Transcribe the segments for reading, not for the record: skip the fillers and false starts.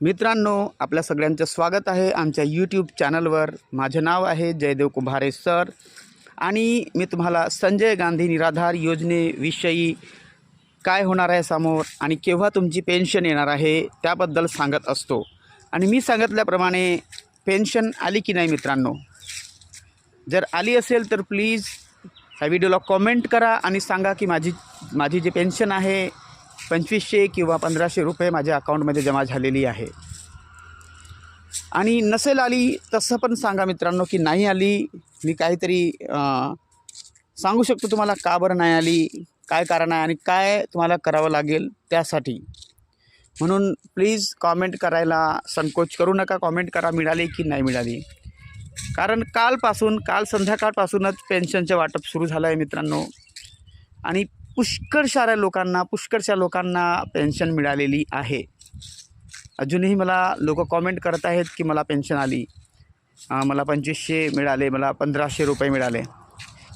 मित्रांनो, आपल्या सगळ्यांचं स्वागत आहे आमच्या यूट्यूब चॅनलवर। माझे नाव आहे जयदेव कुंभारे सर आणि मी तुम्हाला संजय गांधी निराधार योजनेविषयी काय होणार आहे समोर आणि केव्हा तुमची पेन्शन येणार आहे त्याबद्दल सांगत असतो। आणि मी सांगितल्याप्रमाणे पेन्शन आली की नाही मित्रांनो, जर आली असेल तर प्लीज ह्या व्हिडिओला कमेंट करा आणि सांगा की माझी जी पेन्शन आहे 2500 किंवा 1500 रुपये माझ्या अकाउंटमध्ये जमा झालेली आहे। आणि नसेल आली तसं पण सांगा मित्रांनो की नाही आली। मी काहीतरी सांगू शकतो तुम्हाला का बरं नाही आली, काय कारण आहे आणि काय तुम्हाला करावं लागेल त्यासाठी। म्हणून प्लीज कमेंट करायला संकोच करू नका, कमेंट करा मिळाली की नाही मिळाली। कारण काल संध्याकाळपासूनच पेन्शनचे वाटप सुरू झालं आहे मित्रांनो आणि पुष्कळशा लोकांना पेन्शन मिळालेली आहे। अजूनही मला लोक कमेंट करत आहेत की मला पेन्शन आली, मला 2500 मिळाले, मला 1500 रुपये मिळाले।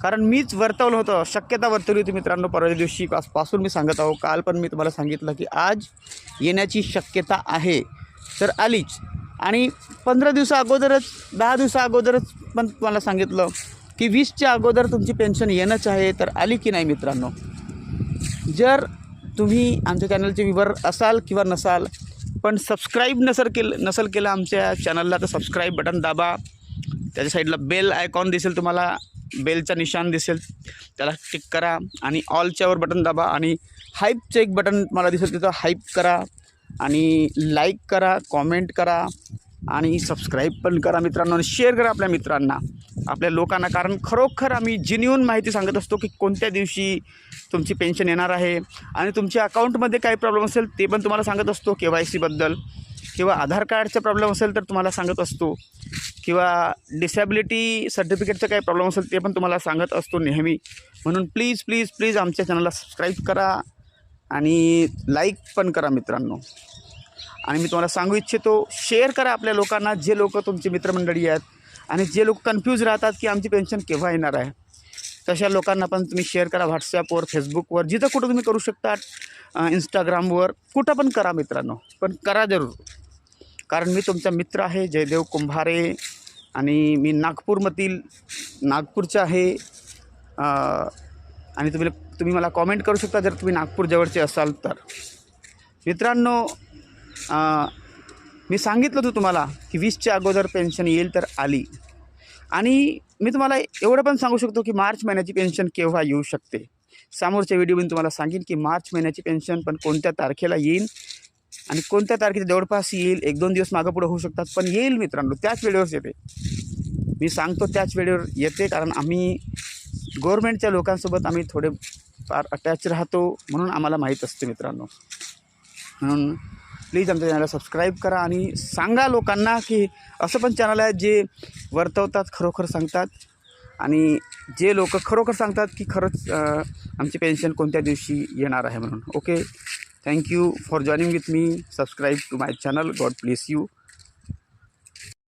कारण मीच वर्तवलं होतं, शक्यता वर्तवली होती मित्रांनो। परवा दिवशी पासून मी सांगत आहो, काल पण मी तुम्हाला सांगितलं की आज येण्याची शक्यता आहे, तर आलीच। आणि 15 दिवसा अगोदरच 10 दिवसा अगोदरच पण तुम्हाला सांगितलं की 20च्या अगोदर तुमची पेन्शन येणंच आहे, तर आली की नाही मित्रांनो। जर तुम्ही आमच्या चॅनलचे व्ह्यूवर असाल किंवा नसाल पण सबस्क्राईब नसेल केलं आमच्या चॅनलला, तर सबस्क्राईब बटन दाबा। त्याच्या साईडला बेल आयकॉन दिसेल, तुम्हाला बेलचा निशान दिसेल, त्याला टिक करा आणि ऑलच्यावर बटन दाबा। आणि हाईपचं एक बटन मला दिसेल, तिथं हाईप करा आणि लाईक करा, कॉमेंट करा आणि सबस्क्राईब पण करा मित्रांनो। आणि शेअर करा आपल्या मित्रांना, आपल्या लोकांना। कारण खरोखर आम्ही जेन्युइन माहिती सांगत असतो की कोणत्या दिवशी तुमची पेन्शन येणार आहे। आणि तुमच्या अकाउंटमध्ये काही प्रॉब्लेम असेल ते पण तुम्हाला सांगत असतो, KYC बद्दल किंवा आधार कार्डचा प्रॉब्लेम असेल तर तुम्हाला सांगत असतो, किंवा डिसॅबिलिटी सर्टिफिकेटचा काही प्रॉब्लेम असेल ते पण तुम्हाला सांगत असतो नेहमी। म्हणून प्लीज प्लीज प्लीज आमच्या चॅनलला सबस्क्राईब करा आणि लाईक पण करा मित्रांनो। आणि मी तुम्हाला सांगू इच्छितो, शेअर करा आपल्या लोकांना, जे लोक तुमचे मित्रमंडळी आहेत आणि जे लोक कन्फ्यूज राहतात की आमची पेन्शन केव्हा येणार आहे, तशा लोकांना पण तुम्ही शेअर करा। व्हॉट्सॲपवर, फेसबुकवर, जिथं कुठं तुम्ही करू शकता, इंस्टाग्रामवर, कुठं पण करा मित्रांनो, पण करा जरूर। कारण मी तुमचा मित्र आहे जयदेव कुंभारे आणि मी नागपूरचा आहे। आणि तुम्ही मला कॉमेंट करू शकता जर तुम्ही नागपूर जवळचे असाल तर। मित्रांनो, मी सांगितलं होतं तुम्हाला की 20च्या अगोदर पेन्शन येईल, तर आली। आणि मी तुम्हाला एवढं पण सांगू शकतो की मार्च महिन्याची पेन्शन केव्हा येऊ शकते। समोरच्या व्हिडिओमध्ये तुम्हाला सांगेन की मार्च महिन्याची पेन्शन पण कोणत्या तारखेला येईल आणि कोणत्या तारखेच्या जवळपास येईल। 1-2 दिवस मागं पुढं होऊ शकतात, पण येईल मित्रांनो, त्याच वेळेवर येते। मी सांगतो त्याच वेळेवर येते, कारण आम्ही गव्हर्नमेंटच्या लोकांसोबत आम्ही थोडे फार अटॅच राहतो, म्हणून आम्हाला माहीत असते मित्रांनो। म्हणून प्लीज आमच्या चॅनलला सबस्क्राईब करा आणि सांगा लोकांना की असं पण चॅनल आहे जे वर्तवतात, खरोखर सांगतात, आणि जे लोक खरोखर सांगतात की खरंच आमची पेन्शन कोणत्या दिवशी येणार आहे म्हणून। Okay, thank you for joining with me, subscribe to my channel, God bless you.